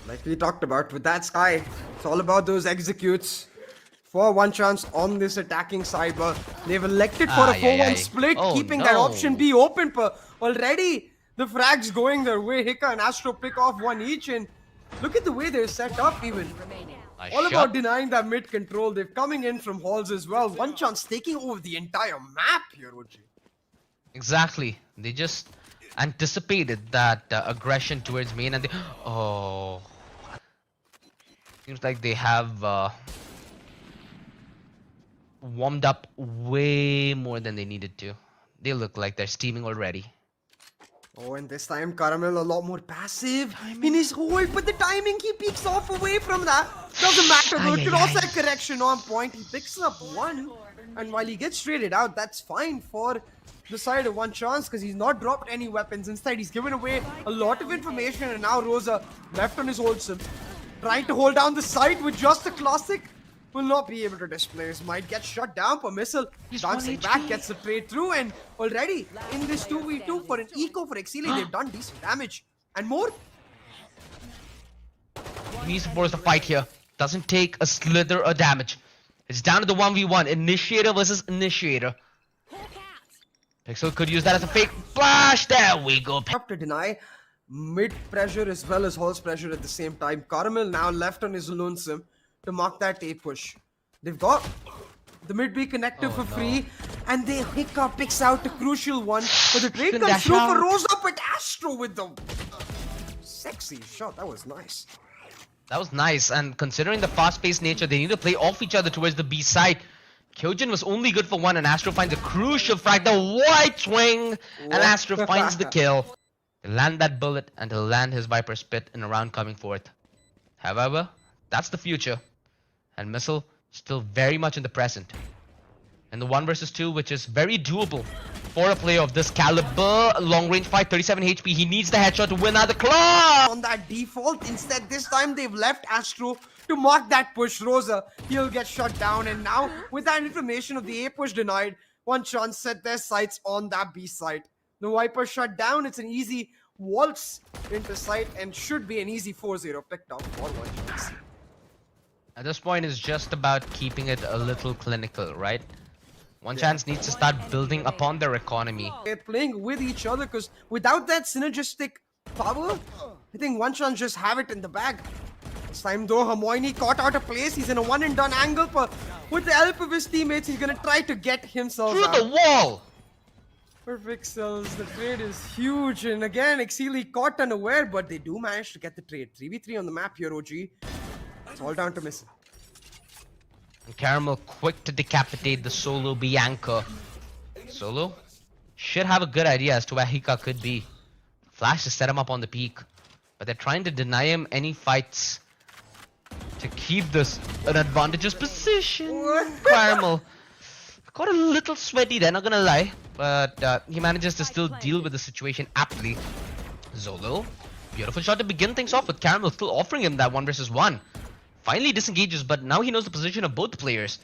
Like we talked about with that Sky, it's all about those executes. For one chance on this attacking side, but they've elected for a Ay, ay, 4-1 ay. split, Oh keeping that option no. B open. But already the frags going their way. hikkA and Astro pick off one each, and look at the way they're set up even. A All about shot. denying that mid control. They're coming in from halls as well. One chance taking over the entire map here, OG. Exactly. They just anticipated that aggression towards main and they... Oh. Seems like they have warmed up way more than they needed to. They look like they're steaming already. Oh, and this time Caramel a lot more passive in his hold, but the timing he peeks off away from that. Doesn't matter though, cross-side correction on point. He picks up one, and while he gets traded out, that's fine for the side of one chance because he's not dropped any weapons. Instead, he's given away a lot of information, and now Roza left on his wholesome. Trying to hold down the site with just a classic. Will not be able to displace. Might get shut down per missile. Dancing back gets the trade through, and already in this 2v2 for an eco for Exceeli, they've done decent damage. And more. eSports the fight here. Doesn't take a slither of damage. It's down to the 1v1. Initiator versus initiator. Pixel could use that as a fake flash. There we go. Up to deny mid pressure as well as Hall's pressure at the same time. Caramel now left on his lonesome to mark that A push. They've got the mid B connector for free, and they hikkA picks out the crucial one. But the trade comes through for Roza, but Astro with the sexy shot. That was nice. That was nice, and considering the fast-paced nature, they need to play off each other towards the B side. Kyojin was only good for one, and Astro finds a crucial frag, the white swing, and Astro finds the kill. He'll land that bullet, and he'll land his Viper Spit in a round coming forth. However, that's the future, and Missile still very much in the present. In the 1 versus 2, which is very doable for a player of this caliber, long range fight, 37 HP, he needs the headshot to win out the claw! On that default, instead this time they've left Astro to mark that push. Roza, he'll get shut down, and now with that information of the A push denied, one chance set their sights on that B side. The Viper shut down, it's an easy waltz into sight and should be an easy 4-0 picked up for one chance. At this point, it's just about keeping it a little clinical, right? One chance needs to start building upon their economy. They're playing with each other because without that synergistic power, I think one chance just have it in the bag. This time though, Hermione caught out of place. He's in a one and done angle, but with the help of his teammates, he's gonna try to get himself Through out. the wall! For Pixelzz, the trade is huge, and again, Exceeli caught unaware, but they do manage to get the trade. 3v3 on the map here, OG. It's all down to Missile. And Caramel quick to decapitate the solo B anchor. Solo should have a good idea as to where hikkA could be. Flash to set him up on the peak, but they're trying to deny him any fights to keep this an advantageous position. Caramel got a little sweaty there, not gonna lie, but he manages to still deal with the situation aptly. Zolo, beautiful shot to begin things off with. Caramel still offering him that 1 versus 1. Finally disengages, but now he knows the position of both players.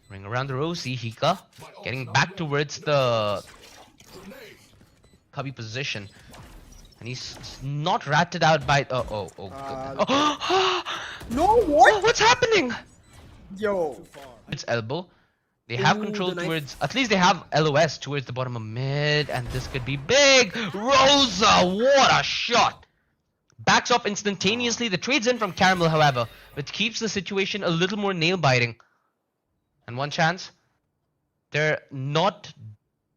Ring around the row, see hikkA getting back towards the cubby position. And he's not ratted out by... Oh, goodness. No, what? Oh, what's happening? Yo. It's elbow. They have control towards... At least they have LOS towards the bottom of mid. And this could be big. Roza, what a shot. Backs up instantaneously. The trade's in from Caramel, however, which keeps the situation a little more nail-biting. And one chance. They're not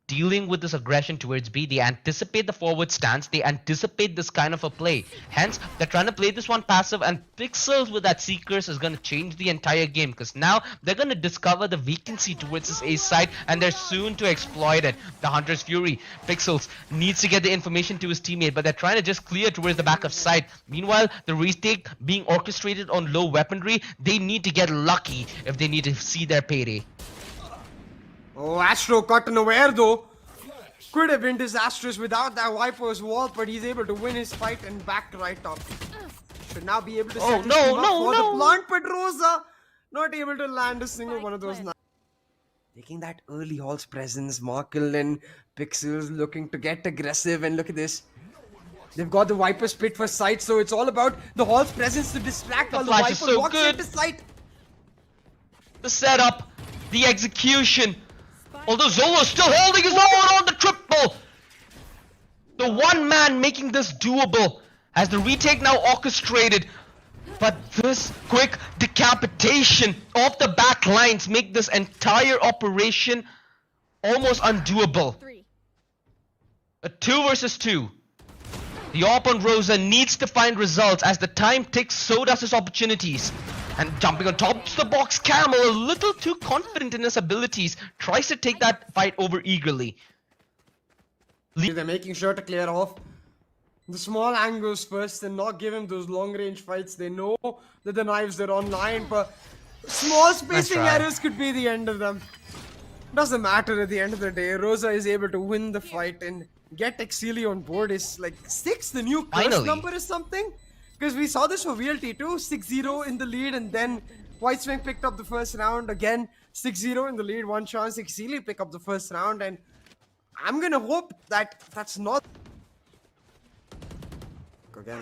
dealing with this aggression towards B. They anticipate the forward stance. They anticipate this kind of a play. Hence, they're trying to play this one passive, and Pixelzz with that Seekers is going to change the entire game, because now they're going to discover the vacancy towards this A side, and they're soon to exploit it. The Hunter's Fury, Pixelzz needs to get the information to his teammate, but they're trying to just clear towards the back of side. Meanwhile, the retake being orchestrated on low weaponry, they need to get lucky if they need to see their payday. Oh, Astro caught unaware though. Could have been disastrous without that Viper's wall, but he's able to win his fight and back right up. Should now be able to set his team up for the plant, but Roza not able to land a single one of those. Taking that early Hall's presence, markL and Pixelzz looking to get aggressive, and look at this. They've got the Viper split for sight, so it's all about the Hall's presence to distract while the flash Viper is so walks good. into sight. The setup, the execution. Although Zolo is still holding his own on the triple. The one man making this doable as the retake now orchestrated. But this quick decapitation of the back lines make this entire operation almost undoable. A 2 versus 2. The AWP on Roza needs to find results. As the time ticks, so does his opportunities. And jumping on top of the box, Caramel, a little too confident in his abilities, tries to take that fight over eagerly. They're making sure to clear off the small angles first and not give him those long range fights. They know that the knives are online, but small spacing errors could be the end of them. Doesn't matter at the end of the day. Roza is able to win the fight and get Exceeli on board. Is like 6 the new curse number or something? Because we saw this for VLT too, 6-0 in the lead, and then White Swing picked up the first round again, 6-0 in the lead, one chance Exceeli pick up the first round, and I'm gonna hope that that's not again.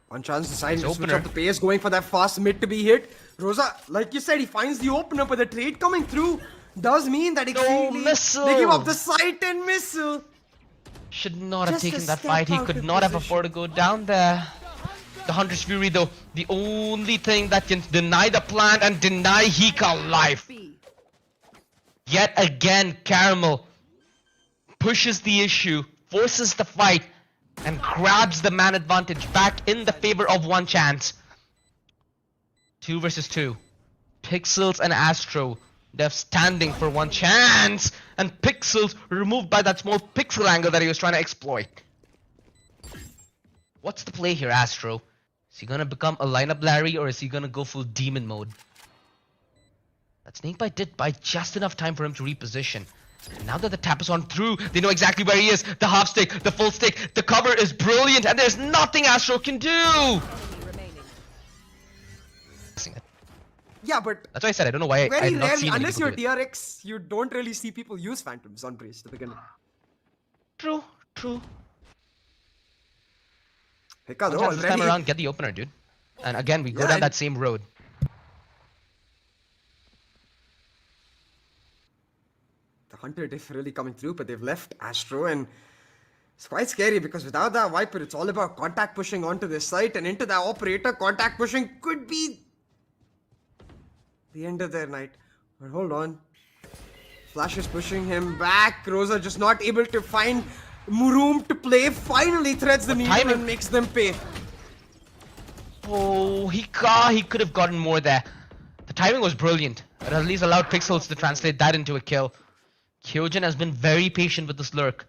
One chance deciding to switch up the pace, going for that fast mid to be hit. Roza, like you said, he finds the opener, but the trade coming through does mean that Exceeli, they give up the sight and missile. Should not have taken that fight. He could not have afforded to go down there. The Hunter's Fury though, the only thing that can deny the plant and deny hikkA life. Yet again, Caramel pushes the issue, forces the fight, and grabs the man advantage back in the favor of one chance. 2 versus 2. Pixelzz and Astro. They're standing for one chance, and Pixelzz removed by that small pixel angle that he was trying to exploit. What's the play here, Astro? Is he gonna become a lineup Larry, or is he gonna go full demon mode? That snakebite did buy just enough time for him to reposition. And now that the tap is on through, they know exactly where he is. The half stick, the full stick, the cover is brilliant, and there's nothing Astro can do! Yeah, but that's why I said I don't know why very I've not rarely, seen unless you're TRX, you don't really see people use Phantoms on Breeze to begin with. True, true. hikkA though, this time around, get the opener, dude. And again, we go down that same road. The Hunter diff really coming through, but they've left Astro, and it's quite scary because without that Viper, it's all about contact pushing onto this site and into that operator. Contact pushing could be the end of their night. But hold on. Flash is pushing him back. Roza just not able to find room to play. Finally threads the needle and makes them pay. Oh, hikkA, he could have gotten more there. The timing was brilliant. It at least allowed Pixelzz to translate that into a kill. Kyojin has been very patient with this lurk.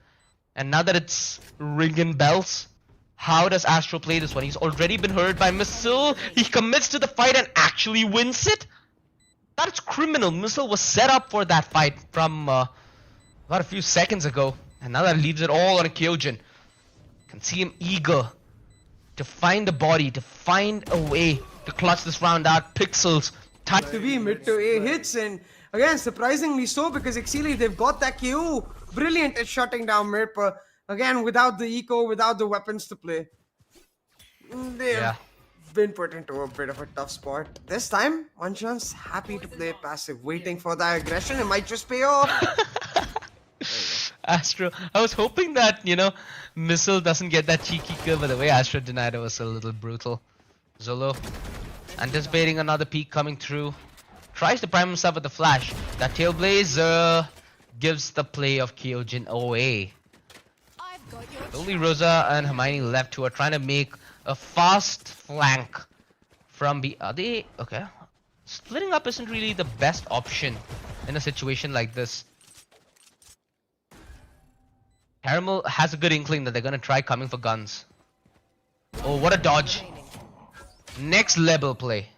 And now that it's ringing bells, how does Astro play this one? He's already been hurt by Missile. He commits to the fight and actually wins it? That's criminal. Missile was set up for that fight from about a few seconds ago. And now that leaves it all on a Kyojin. Can see him eager to find the body, to find a way to clutch this round out. Pixelzz to be mid to A hits, and again surprisingly so, because Exceeli, they've got that KO. Brilliant at shutting down mid, but again without the eco, without the weapons to play, they've been put into a bit of a tough spot. This time, one chance, happy to play passive, waiting for that aggression. It might just pay off. Astro, I was hoping that, you know, Missile doesn't get that cheeky kill, but the way Astro denied it was a little brutal. Zolo, anticipating another peek coming through, tries to prime himself with the flash. That Tailblaze gives the play of Kyojin away. Only Roza and Hermione left, who are trying to make a fast flank from the... Are they... Okay. Splitting up isn't really the best option in a situation like this. Caramel has a good inkling that they're gonna try coming for guns. Oh, what a dodge. Next level play.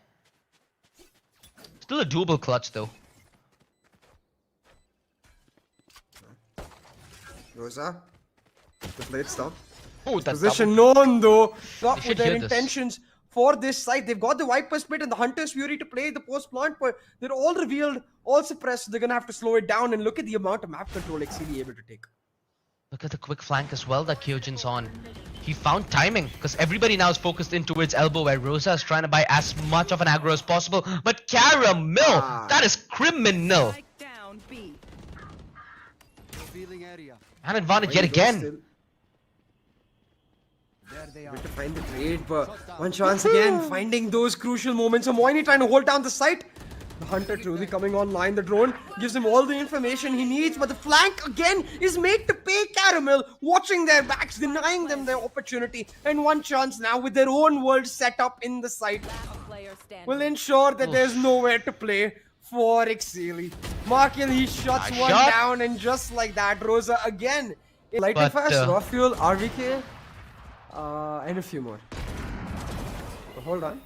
Still a doable clutch though. Roza, the blade stop. Oh, that's position known though. Not with with their intentions for this site. They've got the Viper split and the Hunter's Fury to play the post plant, but they're all revealed, all suppressed. So they're gonna have to slow it down, and look at the amount of map control Exceeli able to take. Look at the quick flank as well that Kyojin's on. He found timing because everybody now is focused in towards elbow where Roza is trying to buy as much of an aggro as possible. But Caramel, that is criminal. An advantage yet again. Way to find the trade, but one chance again, finding those crucial moments. Hermione trying to hold down the site. The Hunter truly coming online. The drone gives him all the information he needs, but the flank again is made to pay. Caramel watching their backs, denying them their opportunity. And one chance now with their own world set up in the site will ensure that there's nowhere to play for Exceeli. markL, he shuts one down, and just like that, Roza again. Lighting fast, raw fuel, RVK, and a few more. So hold on.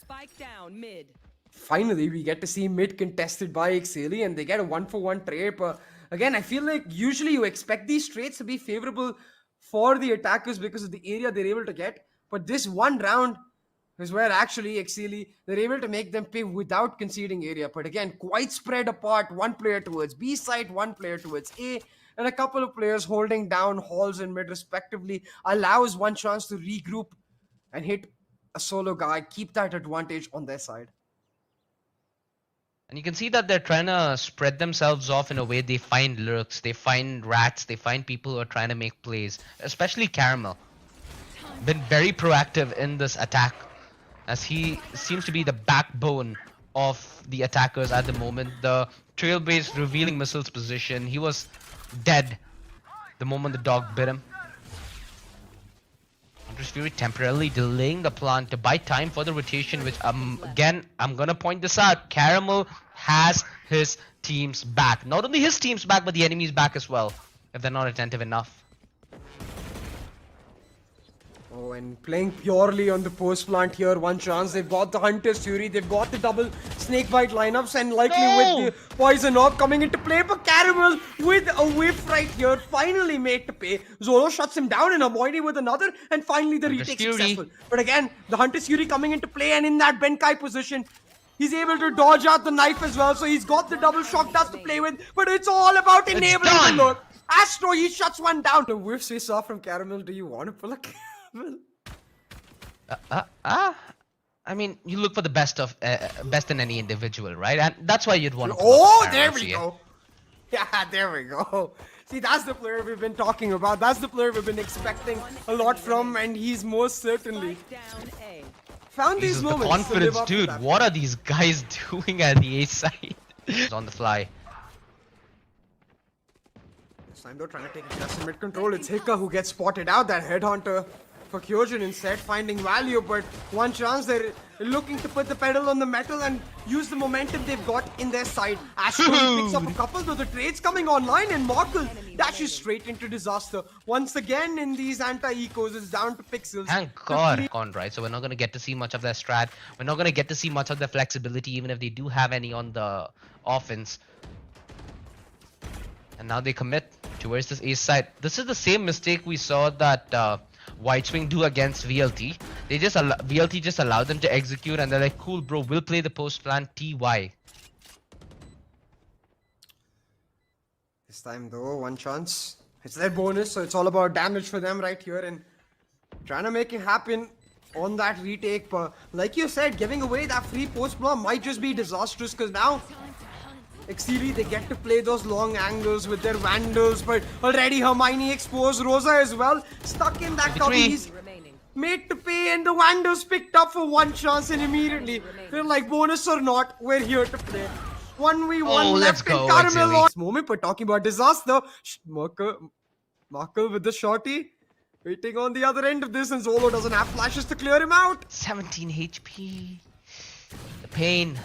Spike down mid. Finally, we get to see mid contested by Exceeli, and they get a 1-for-1 trade. But again, I feel like usually you expect these trades to be favorable for the attackers because of the area they're able to get. But this one round is where actually Exceeli, they're able to make them pay without conceding area. But again, quite spread apart. One player towards B side, one player towards A, and a couple of players holding down halls and mid respectively allows one chance to regroup and hit a solo guy, keep that advantage on their side. And you can see that they're trying to spread themselves off in a way. They find lurks, they find rats, they find people who are trying to make plays. Especially Caramel. Been very proactive in this attack, as he seems to be the backbone of the attackers at the moment. The trail-based revealing missiles position, he was dead the moment the dog bit him. Fury temporarily delaying the plant to buy time for the rotation, which again, I'm gonna point this out. Caramel has his team's back. Not only his team's back, but the enemy's back as well, if they're not attentive enough. Oh, and playing purely on the post plant here, one chance. They've got the Hunter's Fury, they've got the double snakebite lineups, and likely with the poison orb coming into play. But Caramel with a whiff right here, finally made to pay. Zolo shuts him down, and Hermione with another, and finally the retake successful. But again, the Hunter's Fury coming into play, and in that Benkai position, he's able to dodge out the knife as well, so he's got the double shock dust to play with, but it's all about enabling the look. Astro, he shuts one down. The whiffs we saw from Caramel, do you want to pull a Caramel? I mean, you look for the best in any individual, right? And that's why you'd want to. Oh, there we go. Yeah, there we go. See, that's the player we've been talking about. That's the player we've been expecting a lot from, and he's most certainly found these moments. The confidence, dude. What are these guys doing at the A side? On the fly. This time they're trying to take a just mid control. It's hikkA who gets spotted out. That headhunter for Kyojin instead finding value, but one chance they're looking to put the pedal on the metal and use the momentum they've got in their side. Astro picks up a couple, though the trades coming online, and markL dashes straight into disaster. Once again in these anti-ecos, it's down to Pixelzz. Thank God. Right, so we're not going to get to see much of their strat. We're not going to get to see much of their flexibility, even if they do have any on the offense. And now they commit towards this ace side. This is the same mistake we saw that White Swing do against VLT. They just VLT just allowed them to execute, and they're like, cool bro, we'll play the post plan TY. This time though, one chance. It's their bonus, so it's all about damage for them right here, and trying to make it happen on that retake. But like you said, giving away that free post plan might just be disastrous, because now Exceeli, they get to play those long angles with their Vandals, but already Hermione exposed, Roza as well, stuck in that copy. He's made to pay, and the Vandals picked up for one chance, and immediately they're like, bonus or not, we're here to play. 1v1 left in Caramel on moment, but talking about disaster, markL with the shorty, waiting on the other end of this, and Zolo doesn't have flashes to clear him out. 17 HP. The pain.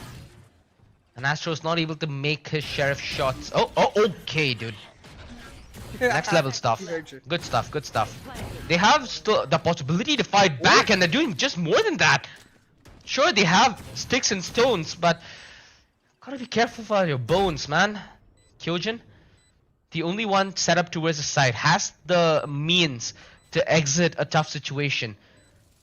And Astro's not able to make his share of shots. Oh, okay, dude. Next level stuff. Good stuff, good stuff. They have still the possibility to fight back, and they're doing just more than that. Sure, they have sticks and stones, but gotta be careful for your bones, man. Kyojin, the only one set up towards the side, has the means to exit a tough situation,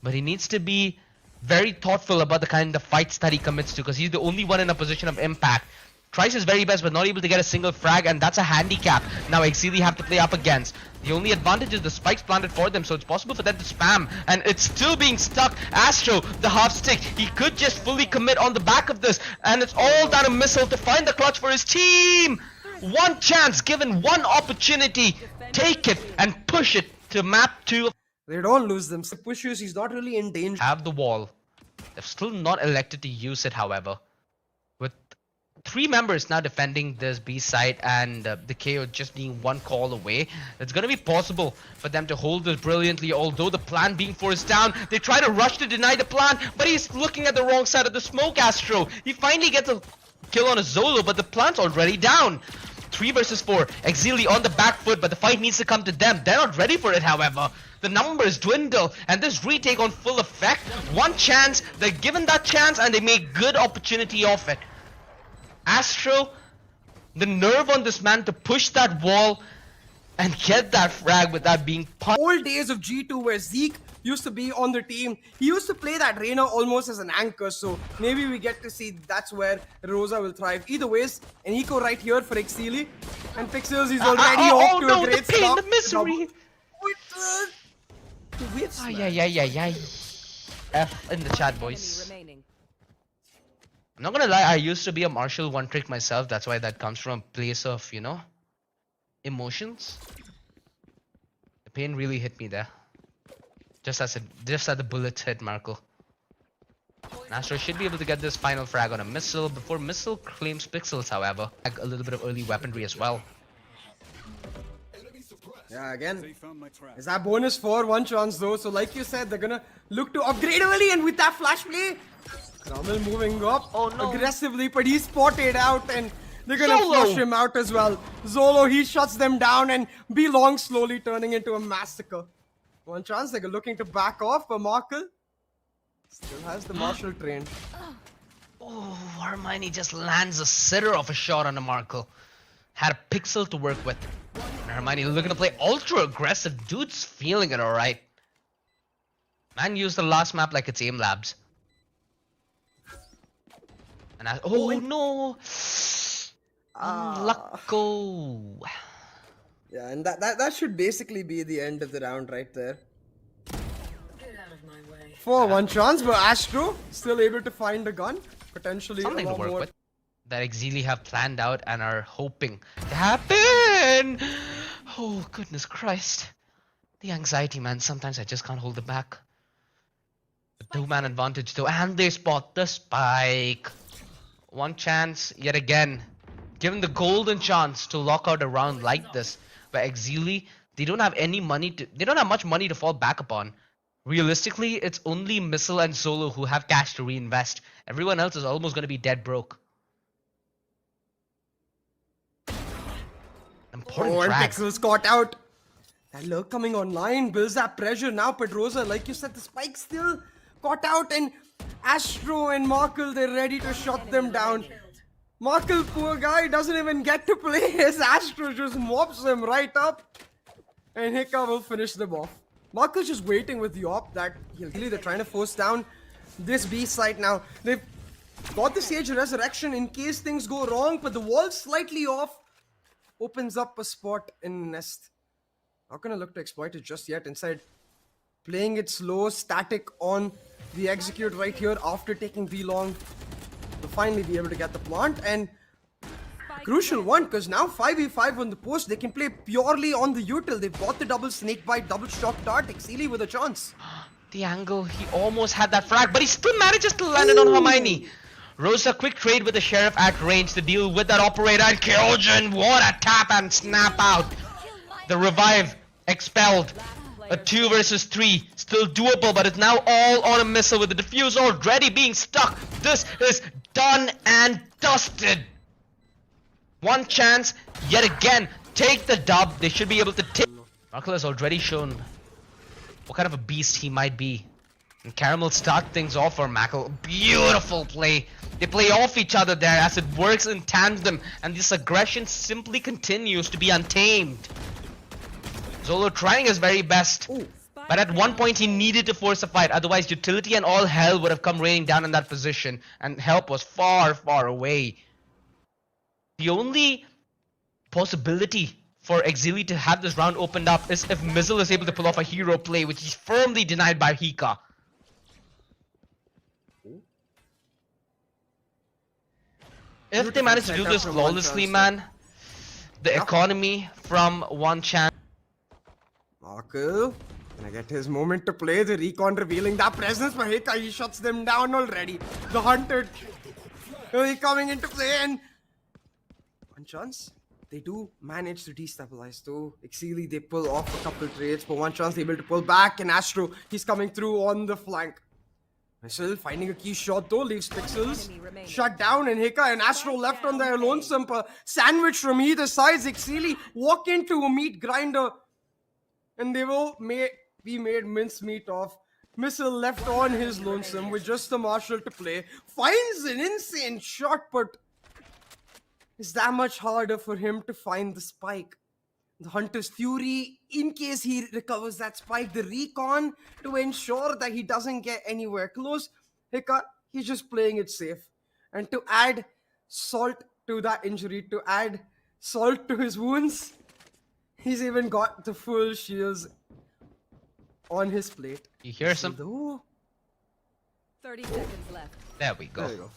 but he needs to be very thoughtful about the kind of fights that he commits to, because he's the only one in a position of impact. tries his very best but not able to get a single frag, and that's a handicap now Exceeli have to play up against. The only advantage is the spikes planted for them, so it's possible for them to spam, and it's still being stuck. Astro, the half stick, he could just fully commit on the back of this, and it's all down to Missile to find the clutch for his team. One chance, given one opportunity, take it and push it to map 2. They don't lose them. So pushes, he's not really in danger. Have the wall. They've still not elected to use it, however. With 3 members now defending this B side and the KO just being one call away, it's going to be possible for them to hold this brilliantly, although the plan being forced down. They try to rush to deny the plan, but he's looking at the wrong side of the smoke, Astro. He finally gets a kill on a Zolo, but the plan's already down. 3 versus 4. Exceeli on the back foot, but the fight needs to come to them. They're not ready for it, however. The numbers dwindle, and this retake on full effect. One chance, they're given that chance, and they make good opportunity of it. Astro, the nerve on this man to push that wall and get that frag without being punched. Old days of G2 where Zeke used to be on the team. He used to play that Reyna almost as an anchor, so maybe we get to see that's where Roza will thrive. Either ways, an eco right here for Exceeli, and Pixelzz is already off to a great the pain, start. the misery. With, F in the chat, boys. Enemy remaining. I'm not gonna lie, I used to be a martial one trick myself. That's why that comes from a place of, you know, emotions. The pain really hit me there. Just as the bullets hit markL. Astro should be able to get this final frag on a Missile before Missile claims Pixelzz, however. A little bit of early weaponry as well. yeah, again, is that bonus for one chance though? So like you said, they're gonna look to upgrade early, and with that flash play, Ramil moving up aggressively, but he's spotted out, and they're gonna flush him out as well. Zolo, he shuts them down, and Belong slowly turning into a massacre. One chance, they're looking to back off, but markL still has the martial trained. Oh, Hermione just lands a sitter of a shot on a markL. Had a Pixel to work with. And Hermione looking to play ultra aggressive. Dude's feeling it alright. Man used the last map like it's aim labs. And oh no! Lucko. Yeah, and that should basically be the end of the round right there. Get out of my way. For one chance, but Astro still able to find a gun. Potentially Something a to lot work more. with. That Exceeli have planned out and are hoping to happen. Oh, goodness Christ. The anxiety, man. Sometimes I just can't hold it back. The 2-man advantage though, and they spot the spike. One chance yet again. Given the golden chance to lock out a round like this, but Exceeli, they don't have any money to. They don't have much money to fall back upon. Realistically, it's only Missile and Zolo who have cash to reinvest. Everyone else is almost going to be dead broke. Important and frag. Pixelzz caught out. That lurk coming online builds that pressure now, but Roza, like you said, the spike still caught out, and Astro and markL, they're ready to shut them down. markL, poor guy, doesn't even get to play. His Astro just mops him right up, and hikkA will finish them off. markL's just waiting with the op that they're trying to force down this B site now. They've got the Sage Resurrection in case things go wrong, but the wall's slightly off. Opens up a spot in Nest. Not gonna look to exploit it just yet. Inside, playing it slow, static on the execute right here after taking V long. To finally be able to get the plant, and crucial one, because now 5v5 on the post, they can play purely on the util. They've got the double snake bite, double shock dart. Exceeli with a chance. The angle, he almost had that frag, but he still manages to land it on Hermione. Roza, quick trade with the Sheriff at range to deal with that operator, and Kyojin, what a tap and snap out. The revive expelled. A 2 versus 3, still doable, but it's now all on a Missile with the defuse already being stuck. This is done and dusted. One chance, yet again, take the dub. They should be able to take. markL has already shown what kind of a beast he might be. And Caramel start things off for markL. Beautiful play. They play off each other there as it works in tandem, and this aggression simply continues to be untamed. Zolo trying his very best, but at one point he needed to force a fight, otherwise utility and all hell would have come raining down in that position, and help was far, far away. The only possibility for Exceeli to have this round opened up is if Mizzle is able to pull off a hero play, which is firmly denied by hikkA. If they manage to do this flawlessly, man, the economy from one chance. markL gonna get his moment to play. The recon revealing that presence for hikkA. He shuts them down already. The hunter coming into play, and one chance. They do manage to destabilize though. Exceeli, they pull off a couple trades, but one chance they're able to pull back, and Astro, he's coming through on the flank. Still finding a key shot though, leaves Pixelzz shut down, and hikkA and Astro left on their lonesome. Sandwich from either side. Exceeli walk into a meat grinder, and they will be made mincemeat of. Missile left on his lonesome with just the marshal to play. Finds an insane shot, but it's that much harder for him to find the spike. The Hunter's Fury, in case he recovers that spike, the recon to ensure that he doesn't get anywhere close. hikkA, he's just playing it safe. And to add salt to that injury, to add salt to his wounds, he's even got the full shields on his plate. You hear some? 30 seconds left. There we go. There you go.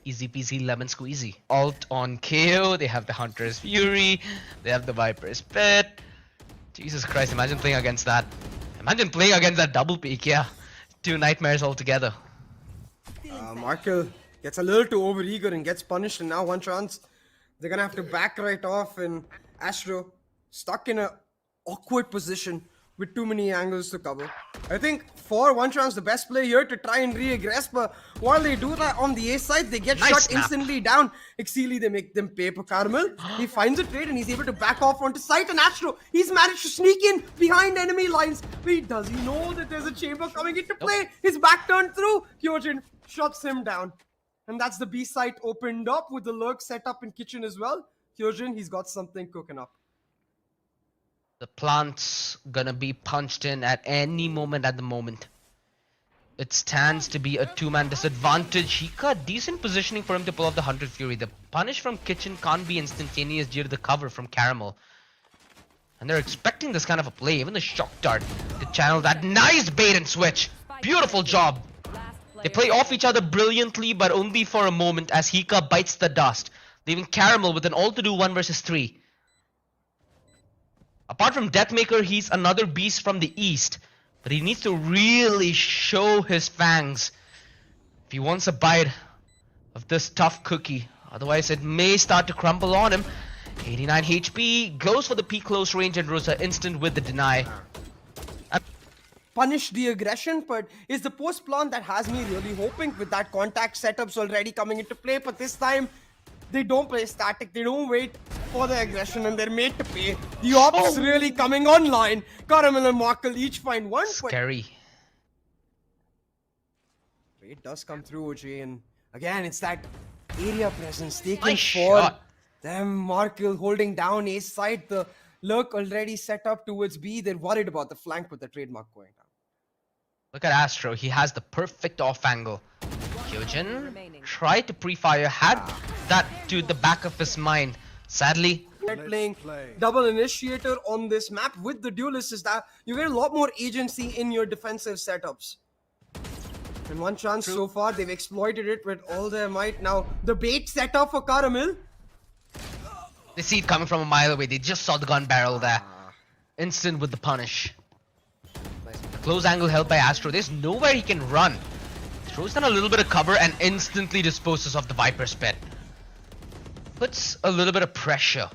Easy peasy lemon squeezy. Alt on KO, they have the Hunter's Fury, they have the Viper's Pit. Jesus Christ, imagine playing against that. Imagine playing against that double peak, yeah. Two nightmares altogether. markL gets a little too overeager and gets punished, and now one chance. They're gonna have to back right off, and Astro stuck in a awkward position with too many angles to cover. I think for one chance the best play here to try and re-aggress, but while they do that on the A side, they get Nice shot snap. instantly down. Exceeli, they make them pay for Caramel. He finds a trade and he's able to back off onto site, and Astro, he's managed to sneak in behind enemy lines. Wait, does he know that there's a chamber coming into play? His back turned through. Kyojin shuts him down. And that's the B site opened up with the lurk set up in kitchen as well. Kyojin, he's got something cooking up. The plant's gonna be punched in at any moment at the moment. It stands to be a two-man disadvantage. hikkA, decent positioning for him to pull off the Hunter's Fury. The punish from Kitchen can't be instantaneous due to the cover from Caramel. And they're expecting this kind of a play. Even the shock dart to channel that nice bait and switch. Beautiful job. They play off each other brilliantly, but only for a moment as hikkA bites the dust, leaving Caramel with an all-to-do 1 versus 3. Apart from Deathmaker, he's another beast from the east, but he needs to really show his fangs if he wants a bite of this tough cookie. Otherwise, it may start to crumble on him. 89 HP, goes for the peak close range, and roza instant with the deny. Punish the aggression, but it's the post plant that has me really hoping with that contact setups already coming into play. But this time, they don't play static, they don't wait for the aggression, and they're made to pay. The ops really coming online. Caramel and markL each find one. Scary. But it does come through, OJ, and again, it's that area presence taking Nice for shot. them. markL holding down A side, the lurk already set up towards B. They're worried about the flank with the trademark going down. Look at Astro, he has the perfect off angle. Kyojin tried to pre-fire, had that to the back of his mind. Sadly, They're playing double initiator on this map with the duelist is that you get a lot more agency in your defensive setups. And one chance so far, they've exploited it with all their might. Now, the bait setup for Caramel. they see it coming from a mile away. They just saw the gun barrel there. Instant with the punish. The close angle held by Astro. There's nowhere he can run. Throws down a little bit of cover and instantly disposes of the Viper's Pit. Puts a little bit of pressure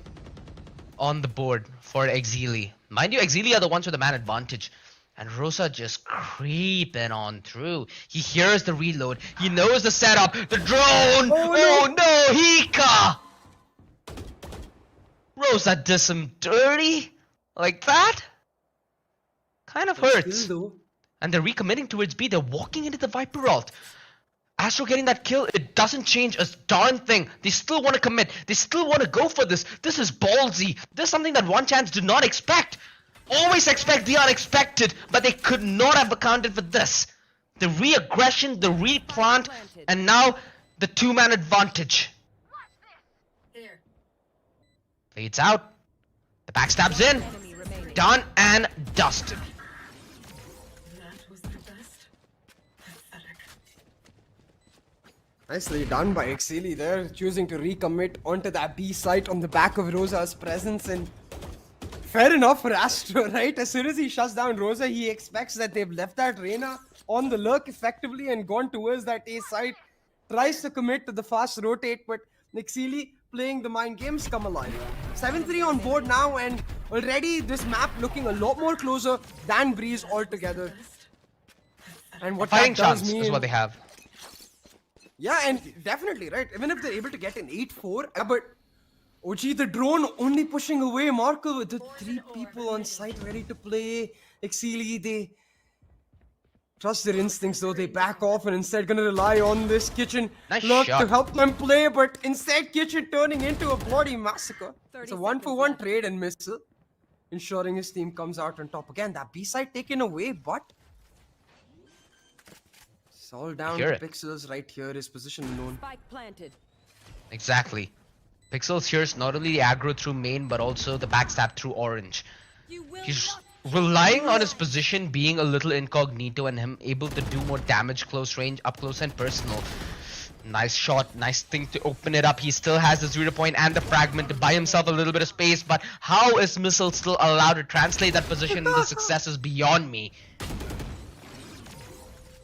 on the board for Exceeli. Mind you, Exceeli are the ones with the man advantage. And roza just creeping on through. He hears the reload. He knows the setup. The drone! Oh no, hikkA! roza does him dirty? Like that? Kind of hurts. And they're recommitting towards B. They're walking into the Viper ult. Astro getting that kill, it doesn't change a darn thing. They still want to commit. They still want to go for this. This is ballsy. This is something that one chance did not expect. Always expect the unexpected, but they could not have accounted for this. The re-aggression, the replant, and now the two-man advantage. There. Fades out. The backstab's in. Enemy remaining. Done and dusted. That was the best. Pathetic. Nicely done by Exceeli there, choosing to recommit onto that B site on the back of Roza's presence, and fair enough for Astro, right? As soon as he shuts down Roza, he expects that they've left that Reyna on the lurk effectively and gone towards that A site. Tries to commit to the fast rotate, but Exceeli playing the mind games come alive. 7-3 on board now, and already this map looking a lot more closer than Breeze altogether. And what Fighting that does chance mean... is what they have. Yeah, and definitely, right? Even if they're able to get an 8-4, but OG, the drone only pushing away markL with the 3 people on site ready to play. Exceeli, they trust their instincts though, they back off and instead gonna rely on this Kitchen Nice lurk shot. to help them play, but instead Kitchen turning into a bloody massacre. It's a 1-for-1 trade and missile, ensuring his team comes out on top. Again, that B side taken away, but it's all down Hear to it. Pixelzz right here, his position known. Spike planted. Exactly. Pixelzz here's not only the aggro through main, but also the backstab through orange. You will He's not relying on his position being a little incognito and him able to do more damage close range, up close and personal. Nice shot, nice thing to open it up. He still has the 0 point and the fragment to buy himself a little bit of space, but how is Missile still allowed to translate that position into success is beyond me.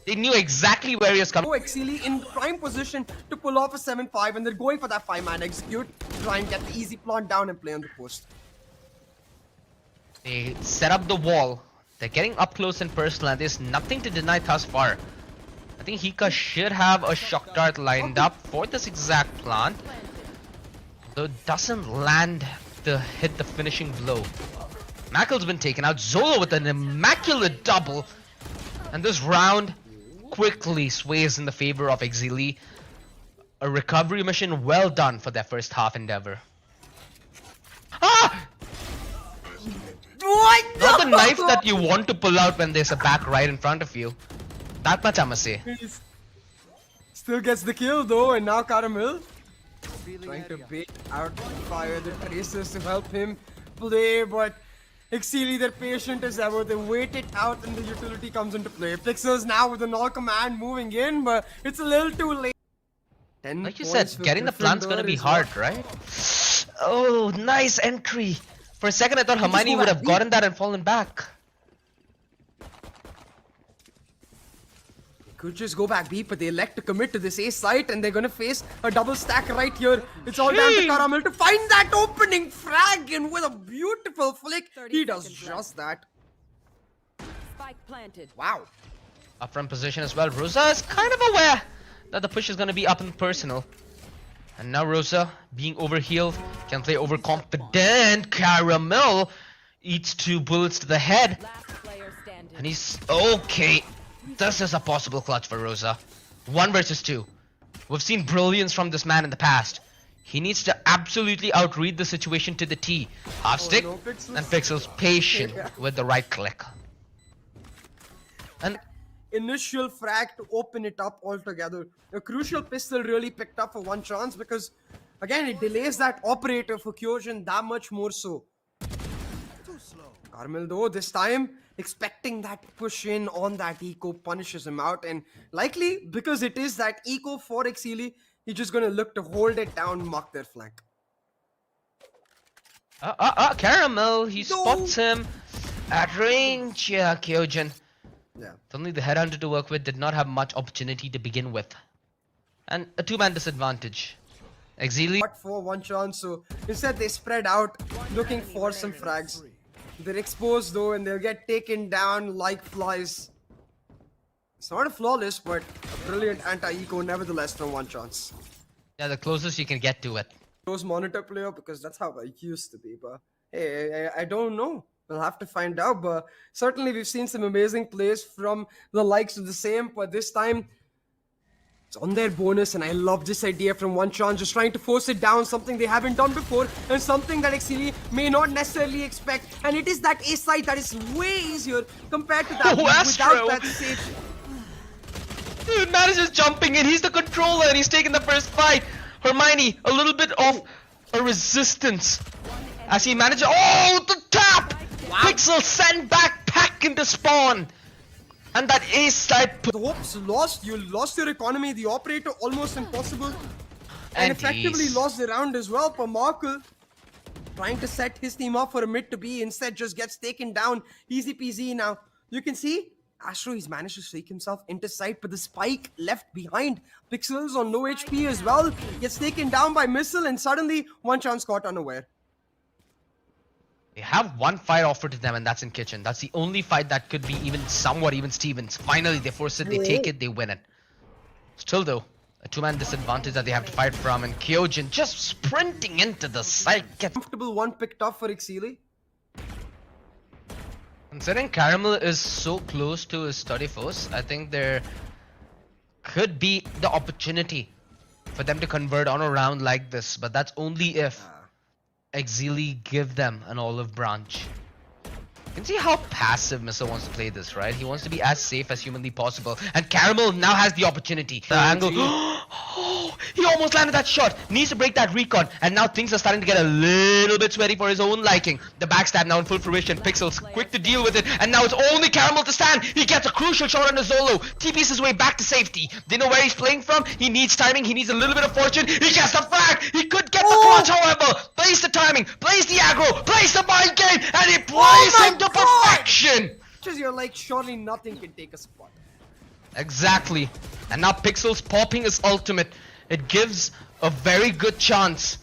They knew exactly where he was coming. Exceeli in prime position to pull off a 7-5, and they're going for that 5-man execute, try and get the easy plant down and play on the post. They set up the wall. They're getting up close and personal, and there's nothing to deny thus far. I think hikkA should have a shock dart lined up for this exact plant, though it doesn't land to hit the finishing blow. markL's been taken out. Zolo with an immaculate double, and this round quickly sways in the favor of Exceeli. A recovery mission well done for their first half endeavor. Ah! What? Not the knife that you want to pull out when there's a back right in front of you. That much I must say. Still gets the kill though, and now Caramel trying to bait out fire the tracers to help him play, but Exceeli, they're patient as ever. They wait it out and the utility comes into play. Pixelzz now with the null command moving in, but it's a little too late. 10 Like you points said, for getting the plant's Gryffindor gonna be as hard, well. right? Oh, nice entry. For a second I thought just Hermione go would back have deep. gotten that and fallen back. Could just go back deep, but they elect to commit to this A site, and they're gonna face a double stack right here. It's all down to Sheesh. Caramel to find that opening frag, and with a beautiful flick, 30 he does seconds left. just that. spike planted. Wow. Up front position as well. Roza is kind of aware that the push is gonna be up and personal. And now Roza, being overhealed, can play overconfident. Caramel eats 2 bullets to the head. Last player standing. And he's okay. This is a possible clutch for Roza. 1 versus 2. We've seen brilliance from this man in the past. He needs to absolutely outread the situation to the T. Half stick, no, Pixelzz. and Pixel's patient Yeah. with the right click. And Initial frag to open it up altogether. A crucial pistol really picked up for one chance because, again, it delays that operator for Kyojin that much more so. Carmel though, this time, expecting that push in on that eco punishes him out, and likely because it is that eco for Exceeli, he's just gonna look to hold it down, mark their flank. Caramel, he No. spots him at range. Yeah, Kyojin. Yeah. It's only the headhunter to work with, did not have much opportunity to begin with. And a 2-man disadvantage. Exceeli, But for one chance, so instead they spread out, looking for some frags. They're exposed though, and they'll get taken down like flies. It's not a flawless, but a brilliant anti-eco nevertheless from one chance. yeah, the closest you can get to it. Close monitor player because that's how I used to be, but hey, I don't know. We'll have to find out, but certainly we've seen some amazing plays from the likes of the same, but this time it's on their bonus, and I love this idea from one chance, just trying to force it down, something they haven't done before, and something that Exceeli may not necessarily expect, and it is that A side that is way easier compared to that Oh, without Astro! that sage. Dude, man is just jumping in. He's the controller and he's taking the first fight. Hermione, a little bit of a resistance. as he manages. Oh, the tap! Pixel sent back into spawn. And that ace side. The hopes lost. You lost your economy. The operator almost impossible. And effectively ace. lost the round as well. For markL trying to set his team up for a mid to B, instead just gets taken down. Easy peasy now. You can see Astro, he's managed to sneak himself into sight, but the spike left behind. Pixelzz on low HP as well. Gets taken down by missile, and suddenly one chance caught unaware. They have one fight offered to them, and that's in kitchen. That's the only fight that could be even somewhat even Stevens. Finally, they force it, they take it, they win it. Still though, a two-man disadvantage that they have to fight from, and Kyojin just sprinting into the site. Comfortable one picked up for Exceeli. Considering Caramel is so close to his study force, I think there could be the opportunity for them to convert on a round like this, but that's only if Exceeli give them an olive branch. You can see how passive Missile wants to play this, right? He wants to be as safe as humanly possible, and Caramel now has the opportunity. The angle. Oh, he almost landed that shot. Needs to break that recon, and now things are starting to get a little bit sweaty for his own liking. The backstab now in full fruition. Pixelzz quick to deal with it, and now it's only Caramel to stand. He gets a crucial shot on the Zolo. TP's his way back to safety. They know where he's playing from. He needs timing. He needs a little bit of fortune. He gets the frag. He could get the clutch, however. Plays the timing. Plays the aggro. Plays the mind game, and he plays him to perfection. Just you're like, surely nothing can take a spot. Exactly. And now Pixelzz popping his ultimate. It gives a very good chance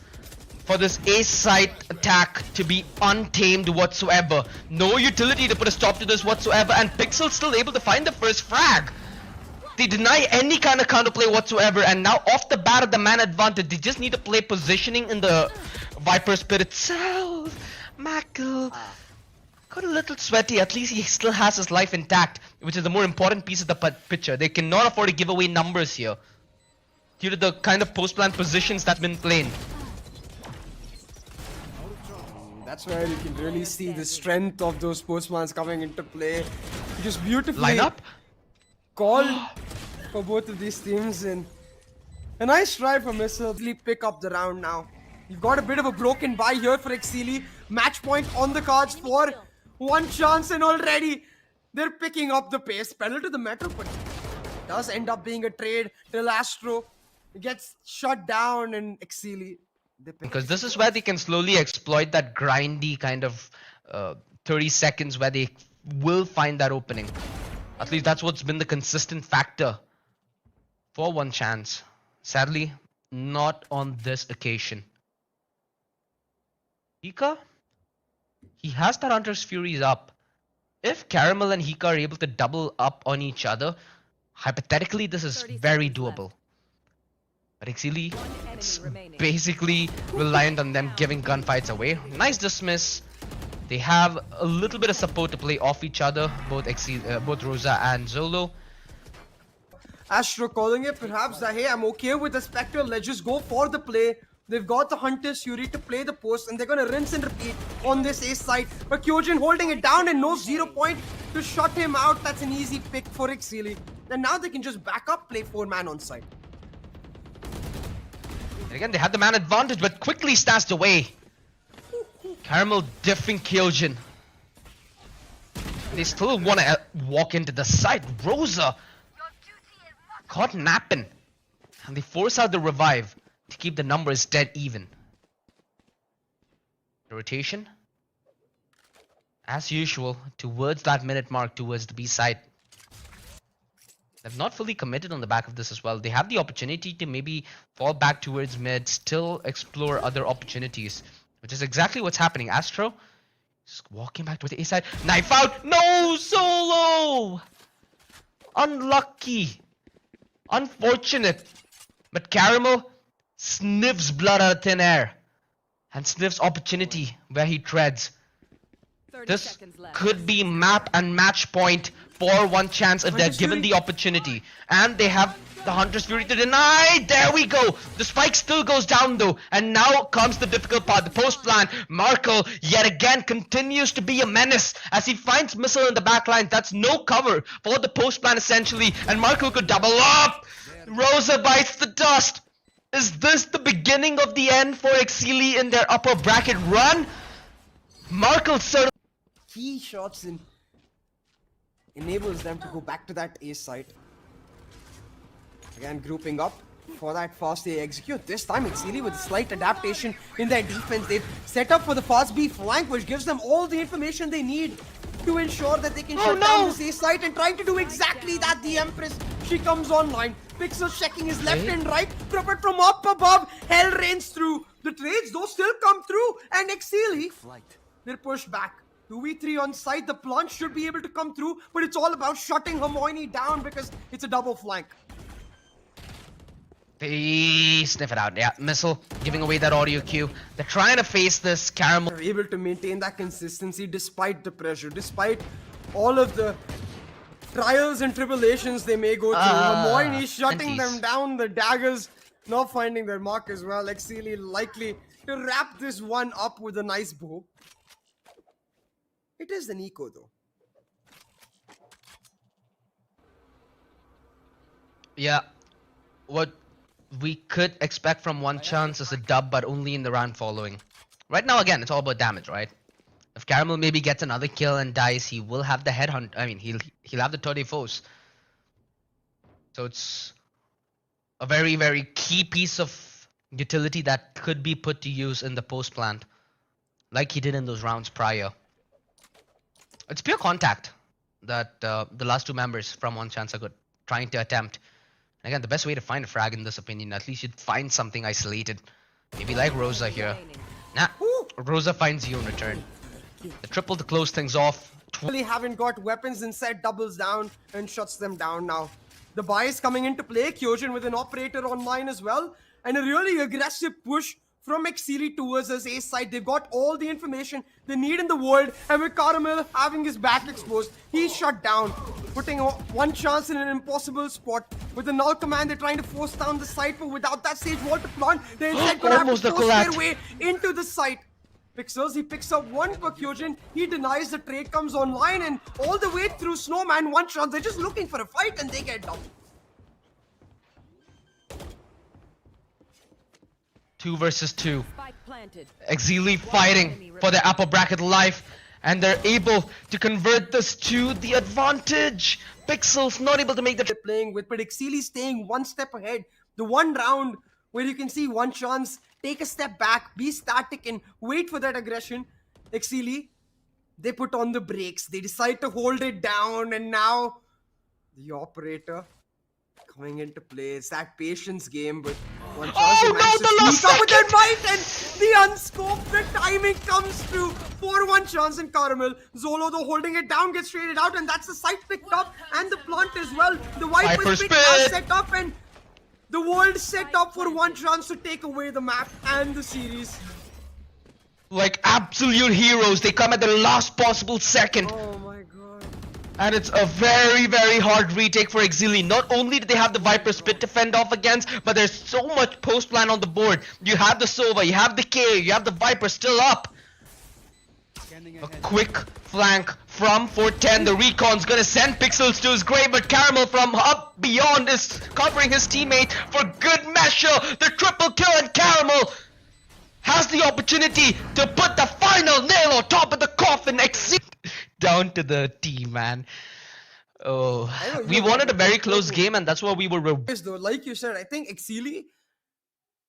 for this ace side attack to be untamed whatsoever. No utility to put a stop to this whatsoever, and Pixelzz still able to find the first frag. They deny any kind of counterplay whatsoever, and now off the bat of the man advantage, they just need to play positioning in the Viper Spit itself. markL got a little sweaty. At least he still has his life intact, which is the more important piece of the picture. They cannot afford to give away numbers here due to the kind of post-plan positions that's been played. That's where you can really see the strength of those postmans coming into play. Just beautifully Line up. called for both of these teams, and a nice try for Missile. Pick up the round now. You've got a bit of a broken bye here for Exceeli. Match point on the cards for one chance, and already they're picking up the pace. Pedal to the metal, but it does end up being a trade till Astro gets shut down, and Exceeli. Because this is where they can slowly exploit that grindy kind of 30 seconds where they will find that opening. At least that's what's been the consistent factor for one chance. Sadly, not on this occasion. hikkA, he has that Hunter's Furies up. If Caramel and hikkA are able to double up on each other, hypothetically this is very doable. But Exceeli, it's basically reliant on them giving gunfights away. Nice dismiss. They have a little bit of support to play off each other, both Roza and Zolo. Astro calling it perhaps that, hey, I'm okay with the Spectre, let's just go for the play. They've got the Hunter's Fury to play the post, and they're gonna rinse and repeat on this ace side. But Kyojin holding it down, and no 0 point to shut him out. That's an easy pick for Exceeli. And now they can just back up, play 4-man on site. Again, they had the man advantage, but quickly stashed away. Caramel diffing Kyojin. They still want to walk into the site. Roza caught napping, and they force out the revive to keep the numbers dead even. The rotation, as usual, towards that minute mark, towards the B side. They've not fully committed on the back of this as well. They have the opportunity to maybe fall back towards mid, still explore other opportunities, which is exactly what's happening. Astro just walking back to the A side. Knife out. No, Solo. Unlucky. Unfortunate. But Caramel sniffs blood out of thin air and sniffs opportunity where he treads. This could be map and match point for one chance if they're given the opportunity. And they have the Hunter's Fury to deny. There we go. The spike still goes down though. And now comes the difficult part. The post plan. markL yet again continues to be a menace as he finds Missile in the back line. That's no cover for the post plan essentially. And markL could double up. Roza bites the dust. Is this the beginning of the end for Exceeli in their upper bracket run? markL certainly. Key shots and enables them to go back to that A site. Again, grouping up for that fast A execute. This time, Exceeli with a slight adaptation in their defense. They've set up for the fast B flank, which gives them all the information they need to ensure that they can shut down this A site, and trying to do exactly that. The Empress, she comes online. Pixelzz checking his left and right, but from up above, hell rains through. The trades, those still come through, and Exceeli, they're pushed back. 2v3 on site, the plunge should be able to come through, but it's all about shutting Hermione down because it's a double flank. They sniff it out. Yeah, missile giving away that audio cue. They're trying to face this caramel. They're able to maintain that consistency despite the pressure, despite all of the trials and tribulations they may go through. Hermione shutting them down, the daggers not finding their mark as well. Exceeli likely to wrap this one up with a nice bow. It is an eco though. Yeah, what we could expect from one chance is a dub, but only in the round following. Right now, again, it's all about damage, right? If Caramel maybe gets another kill and dies, he will have the headhunt. I mean, he'll have the 30 foes. So it's a very, very key piece of utility that could be put to use in the post plant, like he did in those rounds prior. It's pure contact that the last two members from One Chance are good, trying to attempt. And again, the best way to find a frag in this opinion, at least you'd find something isolated. Maybe like Roza here. Nah, Roza finds you in return. The triple to close things off. Really haven't got weapons, instead doubles down and shuts them down now. The buy is coming into play. Kyojin with an operator online as well. And a really aggressive push from Exceeli towards his A side. They've got all the information they need in the world, and with Caramel having his back exposed, he's shut down, putting One Chance in an impossible spot. With the null command, they're trying to force down the site, but without that stage wall to plant, they're instead gonna have to force their way into the site. Pixelzz, he picks up one for Kyojin, he denies the trade, comes online, and all the way through Snowman, One Chance, they're just looking for a fight and they get dumped. 2 versus 2. Spike planted. Exceeli fighting for their upper bracket life, and they're able to convert this to the advantage. Pixelzz not able to make the They're playing with, but Exceeli staying one step ahead. The one round where you can see One Chance take a step back, be static, and wait for that aggression. Exceeli, they put on the brakes. They decide to hold it down, and now the operator coming into play. It's that patience game, but One Chance the last sneak up with that fight, and the unscoped, the timing comes through for One Chance and Caramel. Zolo, though, holding it down, gets traded out, and that's the site picked up, and the plant as well. The Viper Spit now set up, and the world set up for One Chance to take away the map and the series. like absolute heroes. They come at the last possible second. Oh my god. And it's a very, very hard retake for Exceeli. Not only do they have the Viper Spit to fend off against, but there's so much post plan on the board. You have the Sova, you have the K, you have the Viper still up. A quick flank from 410. The Recon's gonna send Pixelzz to his grave, but Caramel from up beyond is covering his teammate for good measure. The triple kill, and Caramel has the opportunity to put the final nail on top of the coffin. Exceeli down to the T, man. Oh, we wanted a very close game, and that's what we were. Yes, though, like you said, I think Exceeli,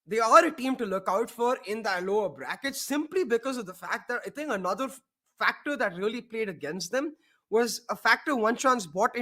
they are a team to look out for in that lower bracket, simply because of the fact that I think another factor that really played against them was a factor One Chance bought in